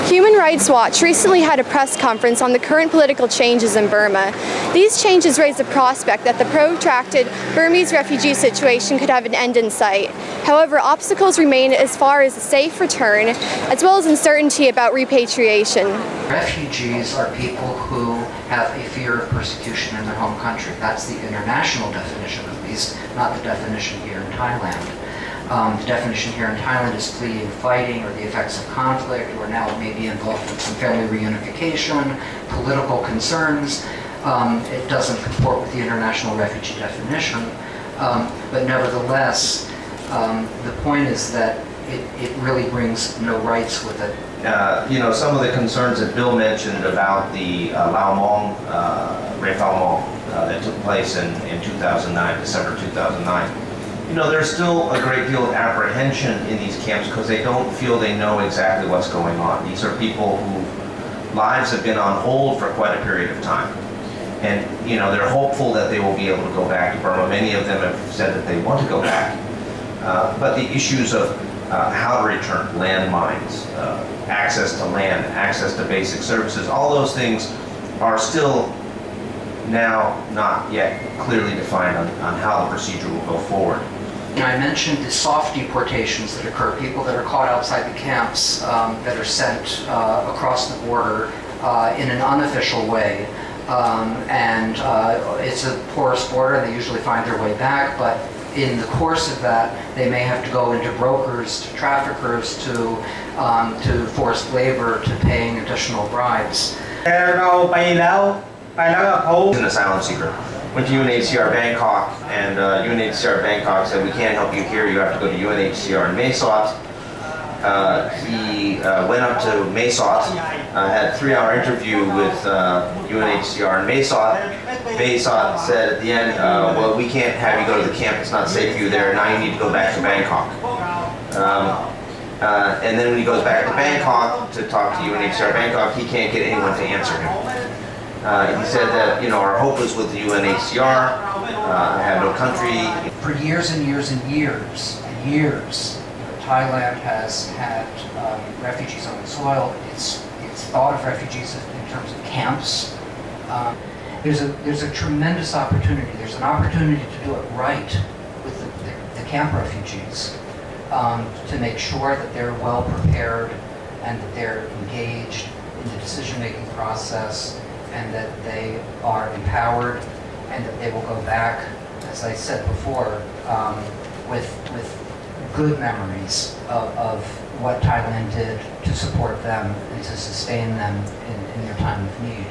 Human Rights Watch recently had a press conference on the current political changes in Burma. These changes raise the prospect that the protracted Burmese refugee situation could have an end in sight. However, obstacles remain as far as a safe return, as well as uncertainty about repatriation. Refugees are people who have a fear of persecution in their home country. That's the international definition, at least, not the definition here in Thailand. The definition here in Thailand is fleeing fighting or the effects of conflict, or now it may be involved in some family reunification, political concerns. It doesn't comport with the international refugee definition, but nevertheless, the point is that it really brings no rights with it. Some of the concerns that Bill mentioned about the Lao Mong refoulement that took place in 2009, December 2009. There's still a great deal of apprehension in these camps because they don't feel they know exactly what's going on. These are people whose lives have been on hold for quite a period of time. And, they're hopeful that they will be able to go back to Burma. Many of them have said that they want to go back. But the issues of how to return, landmines, access to land, access to basic services, all those things are still now not yet clearly defined on how the procedure will go forward. I mentioned the soft deportations that occur, people that are caught outside the camps that are sent across the border in an unofficial way. It's a porous border, and they usually find their way back, but in the course of that, they may have to go into brokers, to traffickers, to forced labor, to paying additional bribes. He's an asylum seeker. Went to UNHCR Bangkok, and UNHCR Bangkok said, we can't help you here, you have to go to UNHCR in Mae Sot. He went up to Mae Sot, had a 3-hour interview with UNHCR in Mae Sot. Mae Sot said at the end, well, we can't have you go to the camp, it's not safe for you there, now you need to go back to Bangkok. And then when he goes back to Bangkok to talk to UNHCR Bangkok, he can't get anyone to answer him. He said that, our hope is with the UNHCR, I have no country. For years and years and years and years, Thailand has had refugees on its soil. It's thought of refugees in terms of camps. There's a tremendous opportunity. There's an opportunity to do it right with the camp refugees, to make sure that they're well prepared and that they're engaged in the decision-making process, and that they are empowered, and that they will go back, as I said before, with good memories of what Thailand did to support them and to sustain them in their time of need.